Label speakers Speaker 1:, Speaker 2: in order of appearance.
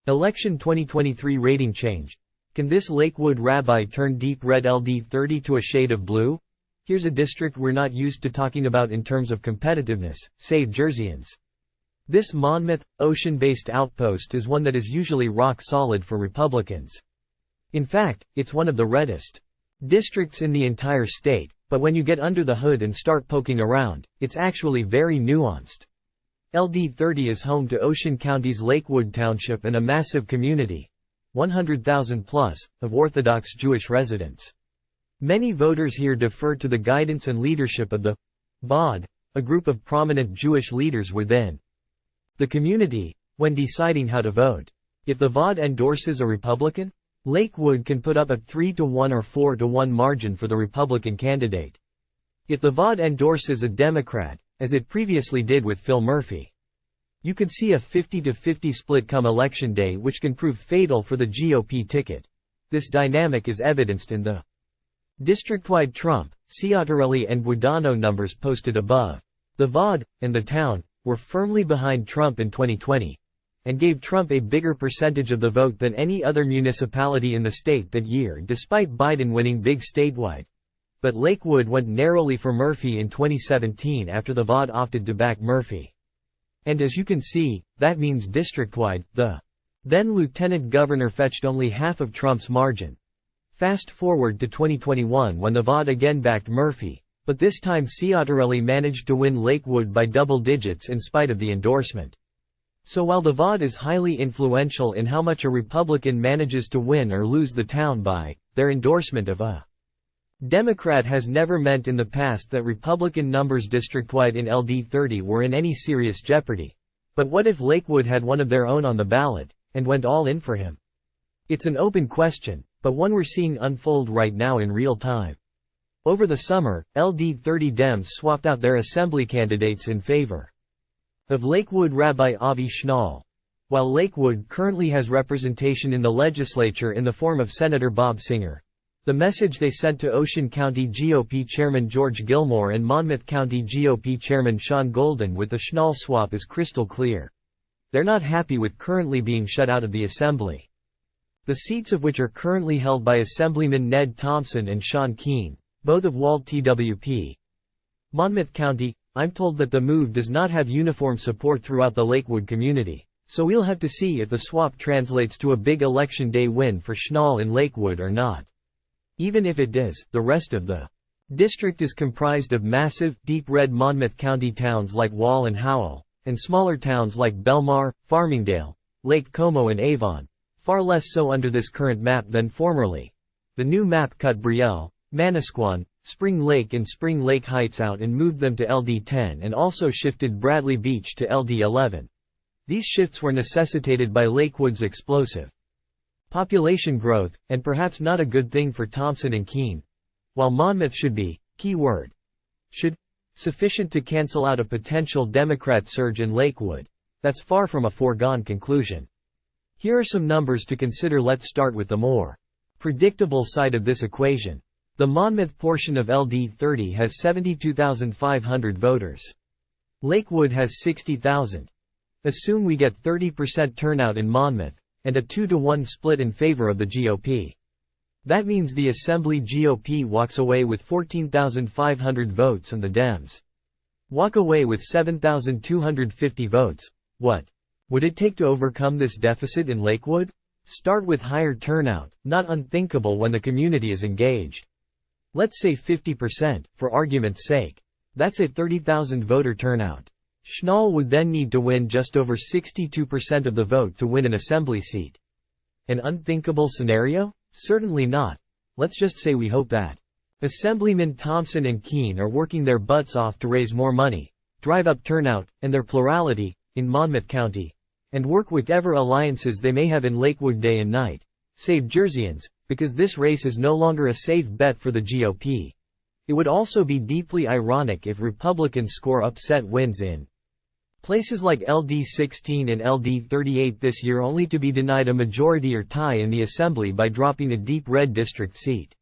Speaker 1: Election 2023 rating change. Can this Lakewood rabbi turn deep red LD30 to a shade of blue? Here's a district we're not used to talking about in terms of competitiveness, say Jerseyans. This Monmouth, ocean-based outpost is one that is usually rock solid for Republicans. In fact, it's one of the reddest districts in the entire state, but when you get under the hood and start poking around, it's actually very nuanced. LD30 is home to Ocean County's Lakewood Township and a massive community, 100,000 plus, of Orthodox Jewish residents. Many voters here defer to the guidance and leadership of the Vaad, a group of prominent Jewish leaders within the community, when deciding how to vote. If the Vaad endorses a Republican, Lakewood can put up a 3-1 or 4-1 margin for the Republican candidate. If the Vaad endorses a Democrat, as it previously did with Phil Murphy, you could see a 50-50 split come election day, which can prove fatal for the GOP ticket. This dynamic is evidenced in the district-wide Trump, Ciottarelli and Guadagno numbers posted above. The Vaad, and the town, were firmly behind Trump in 2020, and gave Trump a bigger percentage of the vote than any other municipality in the state that year despite Biden winning big statewide. But Lakewood went narrowly for Murphy in 2017 after the Vaad opted to back Murphy. And as you can see, that means district-wide, the then Lieutenant Governor fetched only half of Trump's margin. Fast forward to 2021 when the Vaad again backed Murphy, but this time Ciottarelli managed to win Lakewood by double digits in spite of the endorsement. So while the Vaad is highly influential in how much a Republican manages to win or lose the town by, their endorsement of a Democrat has never meant in the past that Republican numbers district-wide in LD30 were in any serious jeopardy. But what if Lakewood had one of their own on the ballot, and went all in for him? It's an open question, but one we're seeing unfold right now in real time. Over the summer, LD30 Dems swapped out their assembly candidates in favor of Lakewood Rabbi Avi Schnall. While Lakewood currently has representation in the legislature in the form of Senator Bob Singer, the message they sent to Ocean County GOP Chairman George Gilmore and Monmouth County GOP Chairman Sean Golden with the Schnall swap is crystal clear. They're not happy with currently being shut out of the assembly, the seats of which are currently held by Assemblyman Ned Thompson and Sean Keene, both of Wald TWP. Monmouth County, I'm told that the move does not have uniform support throughout the Lakewood community, so we'll have to see if the swap translates to a big election day win for Schnall in Lakewood or not. Even if it does, the rest of the district is comprised of massive, deep red Monmouth County towns like Wall and Howell, and smaller towns like Belmar, Farmingdale, Lake Como and Avon, far less so under this current map than formerly. The new map cut Brielle, Manasquan, Spring Lake and Spring Lake Heights out and moved them to LD10 and also shifted Bradley Beach to LD11. These shifts were necessitated by Lakewood's explosive population growth, and perhaps not a good thing for Thompson and Keene. While Monmouth should be, keyword, should, sufficient to cancel out a potential Democrat surge in Lakewood, that's far from a foregone conclusion. Here are some numbers to consider. Let's start with the more predictable side of this equation. The Monmouth portion of LD30 has 72,500 voters. Lakewood has 60,000. Assume we get 30% turnout in Monmouth, and a 2-1 split in favor of the GOP. That means the Assembly GOP walks away with 14,500 votes and the Dems walk away with 7,250 votes. What would it take to overcome this deficit in Lakewood? Start with higher turnout, not unthinkable when the community is engaged. Let's say 50%, for argument's sake. That's a 30,000 voter turnout. Schnall would then need to win just over 62% of the vote to win an assembly seat. An unthinkable scenario? Certainly not. Let's just say we hope that Assemblymen Thompson and Keene are working their butts off to raise more money, drive up turnout, and their plurality, in Monmouth County, and work whichever alliances they may have in Lakewood day and night. Save Jerseyans, because this race is no longer a safe bet for the GOP. It would also be deeply ironic if Republicans score upset wins in places like LD16 and LD38 this year only to be denied a majority or tie in the assembly by dropping a deep red district seat.